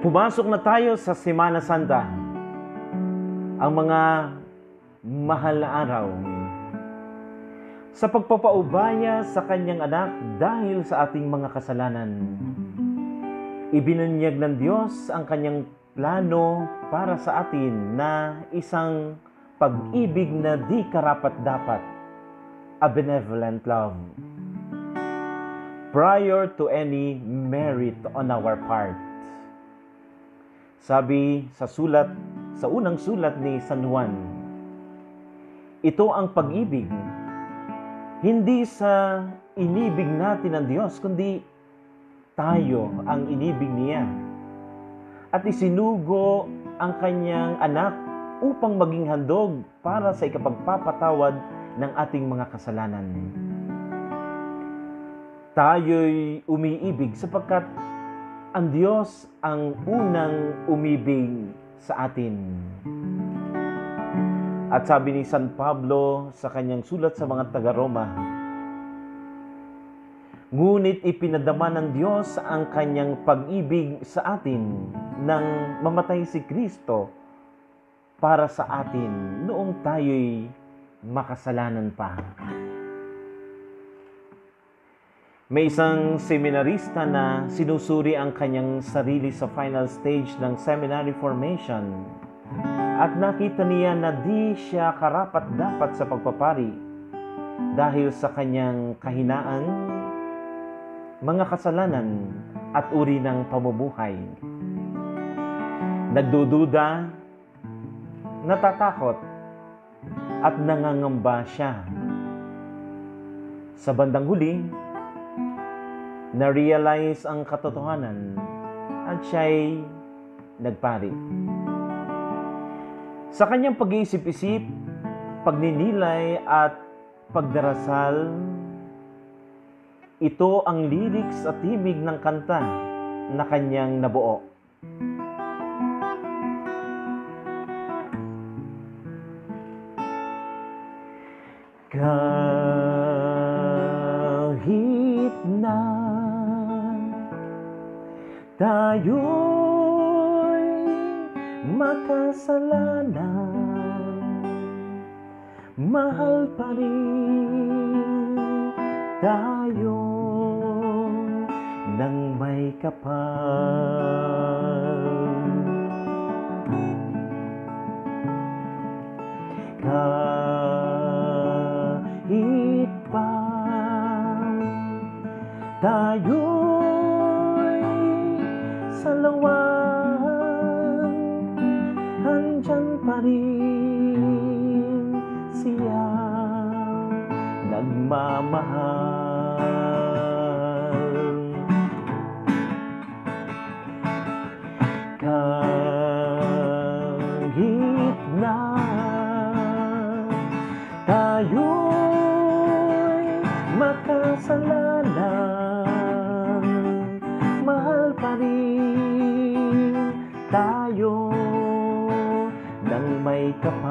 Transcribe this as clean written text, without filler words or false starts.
Pumasok na tayo sa Semana Santa, ang mga mahal na araw. Sa pagpapaubaya sa kanyang anak dahil sa ating mga kasalanan, ibinunyag ng Diyos ang kanyang plano para sa atin na isang pag-ibig na di karapat-dapat, a benevolent love, prior to any merit on our part. Sabi sa unang sulat ni San Juan, ito ang pag-ibig, hindi sa inibig natin ng Diyos, kundi tayo ang inibig niya. At isinugo ang kanyang anak upang maging handog para sa ikapagpapatawad ng ating mga kasalanan. Tayo'y umiibig sapagkat ang Diyos ang unang umibig sa atin. At sabi ni San Pablo sa kanyang sulat sa mga taga-Roma, ngunit ipinadama ng Diyos ang kanyang pag-ibig sa atin nang mamatay si Kristo para sa atin noong tayo'y makasalanan pa. May isang seminarista na sinusuri ang kanyang sarili sa final stage ng seminary formation at nakita niya na di siya karapat-dapat sa pagpapari dahil sa kanyang kahinaan, mga kasalanan at uri ng pamumuhay. Nagdududa, natatakot at nangangamba siya. Sa bandang huli, na-realize ang katotohanan at siya'y nagpari. Sa kanyang pag-iisip-isip, pagninilay at pagdarasal, ito ang lyrics at himig ng kanta na kanyang nabuo. Kahit na tayo'y makasalanan, mahal pa rin tayo ng may kapal. Kahit pa tayo'y salawang, andyan pa rin siya nagmamahal. Kahit na tayo'y makasalanan, mahal pa rin tayo ng may kapal.